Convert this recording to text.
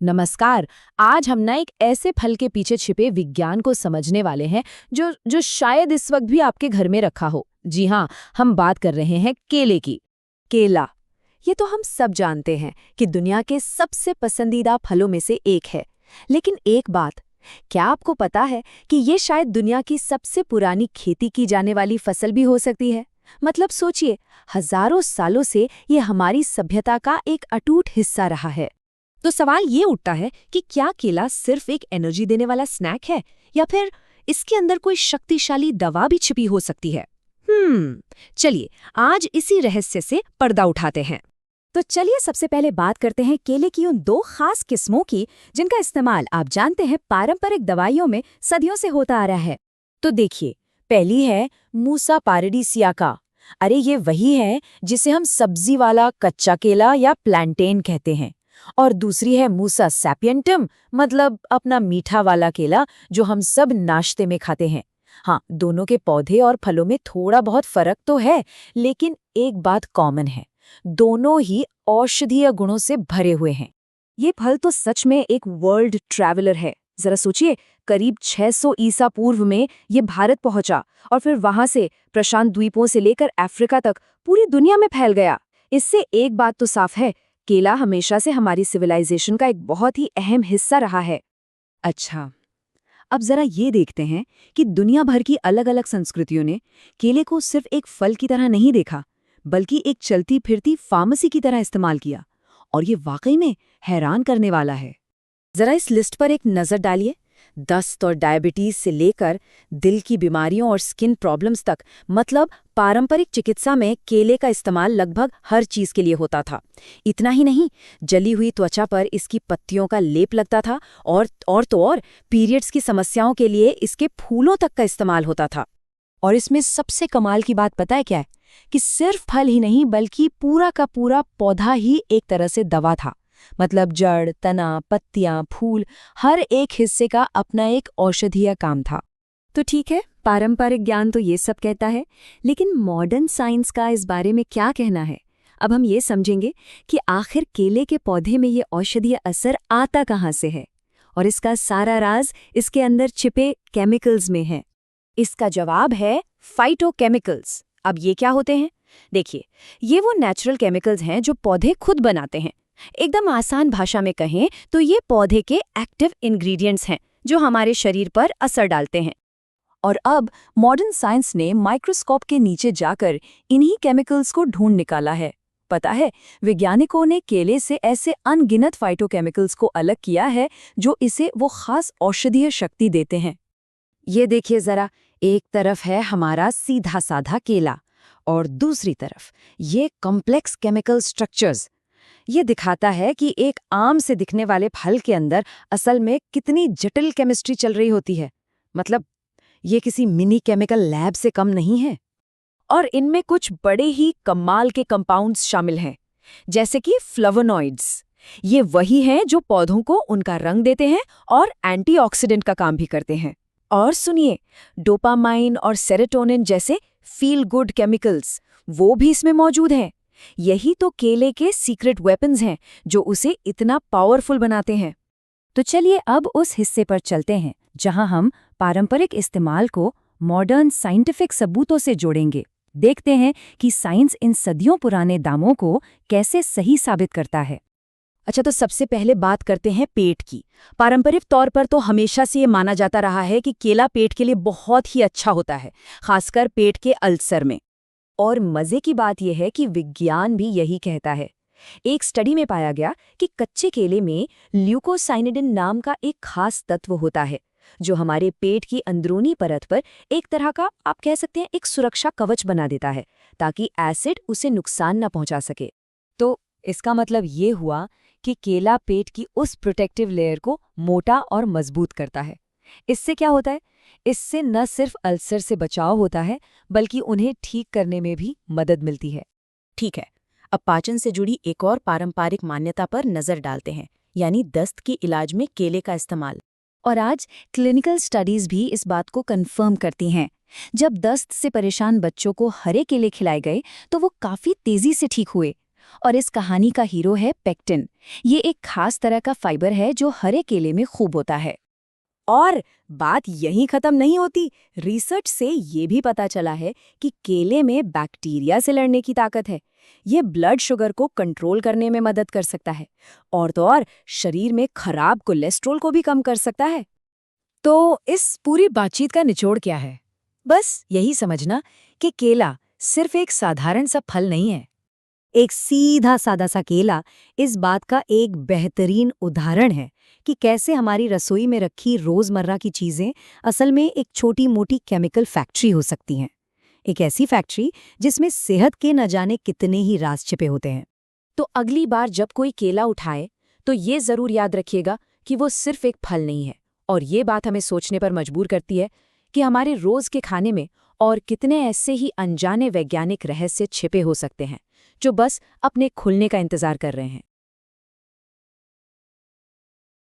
नमस्कार। आज हम ना एक ऐसे फल के पीछे छिपे विज्ञान को समझने वाले हैं जो शायद इस वक्त भी आपके घर में रखा हो। जी हाँ, हम बात कर रहे हैं केले की। केला। ये तो हम सब जानते हैं कि दुनिया के सबसे पसंदीदा फलों में से एक है। लेकिन एक बात, क्या आपको पता है कि ये शायद दुनिया की सबसे पुरानी खेती की जाने वाली फसल भी हो सकती है? मतलब सोचिए, हजारों सालों से ये हमारी सभ्यता का एक अटूट हिस्सा रहा है। तो सवाल ये उठता है कि क्या केला सिर्फ एक एनर्जी देने वाला स्नैक है या फिर इसके अंदर कोई शक्तिशाली दवा भी छिपी हो सकती है? चलिए आज इसी रहस्य से पर्दा उठाते हैं। तो चलिए सबसे पहले बात करते हैं केले की उन दो खास किस्मों की जिनका इस्तेमाल आप जानते हैं पारंपरिक दवाइयों में सदियों से होता आ रहा है। तो देखिए, पहली है मूसा पारडीसिया का। अरे ये वही है जिसे हम सब्जी वाला कच्चा केला या प्लांटेन कहते हैं। और दूसरी है मूसा सैपियंटम, मतलब अपना मीठा वाला केला जो हम सब नाश्ते में खाते हैं। हाँ, दोनों के पौधे और फलों में थोड़ा बहुत फर्क तो है, लेकिन एक बात कॉमन है, दोनों ही औषधीय गुणों से भरे हुए हैं। ये फल तो सच में एक वर्ल्ड ट्रैवलर है। जरा सोचिए, करीब 600 ईसा पूर्व में ये भारत पहुंचा और फिर वहां से प्रशांत द्वीपों से लेकर अफ्रीका तक पूरी दुनिया में फैल गया। इससे एक बात तो साफ है, केला हमेशा से हमारी सिविलाइजेशन का एक बहुत ही अहम हिस्सा रहा है। अच्छा, अब जरा ये देखते हैं कि दुनिया भर की अलग अलग संस्कृतियों ने केले को सिर्फ एक फल की तरह नहीं देखा, बल्कि एक चलती फिरती फार्मेसी की तरह इस्तेमाल किया। और ये वाकई में हैरान करने वाला है। जरा इस लिस्ट पर एक नज़र डालिए। दस्त और डायबिटीज से लेकर दिल की बीमारियों और स्किन प्रॉब्लम्स तक, मतलब पारंपरिक चिकित्सा में केले का इस्तेमाल लगभग हर चीज के लिए होता था। इतना ही नहीं, जली हुई त्वचा पर इसकी पत्तियों का लेप लगता था और पीरियड्स की समस्याओं के लिए इसके फूलों तक का इस्तेमाल होता था। और इसमें सबसे कमाल की बात पता है क्या है? कि सिर्फ फल ही नहीं बल्कि पूरा का पूरा पौधा ही एक तरह से दवा था। मतलब जड़, तना, पत्तियां, फूल, हर एक हिस्से का अपना एक औषधीय काम था। तो ठीक है, पारंपरिक ज्ञान तो ये सब कहता है, लेकिन मॉडर्न साइंस का इस बारे में क्या कहना है? अब हम ये समझेंगे कि आखिर केले के पौधे में ये औषधीय असर आता कहाँ से है, और इसका सारा राज इसके अंदर छिपे केमिकल्स में है। इसका जवाब है फाइटोकेमिकल्स। अब ये क्या होते हैं? देखिए, ये वो नेचुरल केमिकल्स हैं जो पौधे खुद बनाते हैं। एकदम आसान भाषा में कहें तो ये पौधे के एक्टिव इंग्रेडिएंट्स हैं जो हमारे शरीर पर असर डालते हैं। और अब मॉडर्न साइंस ने माइक्रोस्कोप के नीचे जाकर इन्हीं केमिकल्स को ढूंढ निकाला है। पता है, वैज्ञानिकों ने केले से ऐसे अनगिनत फाइटोकेमिकल्स को अलग किया है जो इसे वो खास औषधीय शक्ति देते हैं। ये देखिए जरा, एक तरफ है हमारा सीधा साधा केला और दूसरी तरफ ये कॉम्प्लेक्स केमिकल स्ट्रक्चर्स। ये दिखाता है कि एक आम से दिखने वाले फल के अंदर असल में कितनी जटिल केमिस्ट्री चल रही होती है। मतलब ये किसी मिनी केमिकल लैब से कम नहीं है। और इनमें कुछ बड़े ही कमाल के कंपाउंड्स शामिल हैं, जैसे कि फ्लेवोनॉइड्स। ये वही हैं जो पौधों को उनका रंग देते हैं और एंटीऑक्सीडेंट का काम भी करते हैं। और सुनिए, डोपामाइन और सेरोटोनिन जैसे फील गुड केमिकल्स, वो भी इसमें मौजूद हैं। यही तो केले के सीक्रेट वेपन्स हैं जो उसे इतना पावरफुल बनाते हैं। तो चलिए अब उस हिस्से पर चलते हैं जहां हम पारंपरिक इस्तेमाल को मॉडर्न साइंटिफिक सबूतों से जोड़ेंगे। देखते हैं कि साइंस इन सदियों पुराने दावों को कैसे सही साबित करता है। अच्छा, तो सबसे पहले बात करते हैं पेट की। पारंपरिक तौर पर तो हमेशा से ये माना जाता रहा है कि केला पेट के लिए बहुत ही अच्छा होता है, खासकर पेट के अल्सर में। और मजे की बात यह है कि विज्ञान भी यही कहता है। एक स्टडी में पाया गया कि कच्चे केले में ल्यूकोसाइनिडिन नाम का एक खास तत्व होता है जो हमारे पेट की अंदरूनी परत पर एक तरह का, आप कह सकते हैं, एक सुरक्षा कवच बना देता है ताकि एसिड उसे नुकसान न पहुंचा सके। तो इसका मतलब ये हुआ कि केला पेट की उस प्रोटेक्टिव लेयर को मोटा और मजबूत करता है। इससे क्या होता है? इससे न सिर्फ अल्सर से बचाव होता है बल्कि उन्हें ठीक करने में भी मदद मिलती है। ठीक है, अब पाचन से जुड़ी एक और पारंपरिक मान्यता पर नजर डालते हैं, यानी दस्त के इलाज में केले का इस्तेमाल। और आज क्लिनिकल स्टडीज भी इस बात को कंफर्म करती हैं। जब दस्त से परेशान बच्चों को हरे केले खिलाए गए तो वो काफी तेजी से ठीक हुए। और इस कहानी का हीरो है पेक्टिन। ये एक खास तरह का फाइबर है जो हरे केले में खूब होता है। और बात यहीं खत्म नहीं होती। रिसर्च से ये भी पता चला है कि केले में बैक्टीरिया से लड़ने की ताकत है। ये ब्लड शुगर को कंट्रोल करने में मदद कर सकता है और तो और शरीर में खराब कोलेस्ट्रॉल को भी कम कर सकता है। तो इस पूरी बातचीत का निचोड़ क्या है? बस यही समझना कि केला सिर्फ एक साधारण सा फल नहीं है। एक सीधा सादा सा केला इस बात का एक बेहतरीन उदाहरण है कि कैसे हमारी रसोई में रखी रोजमर्रा की चीजें असल में एक छोटी मोटी केमिकल फैक्ट्री हो सकती हैं। एक ऐसी फैक्ट्री जिसमें सेहत के न जाने कितने ही राज छिपे होते हैं। तो अगली बार जब कोई केला उठाए तो ये जरूर याद रखिएगा कि वो सिर्फ एक फल नहीं है, और ये बात हमें सोचने पर मजबूर करती है कि हमारे रोज के खाने में और कितने ऐसे ही अनजाने वैज्ञानिक रहस्य छिपे हो सकते हैं जो बस अपने खुलने का इंतजार कर रहे हैं।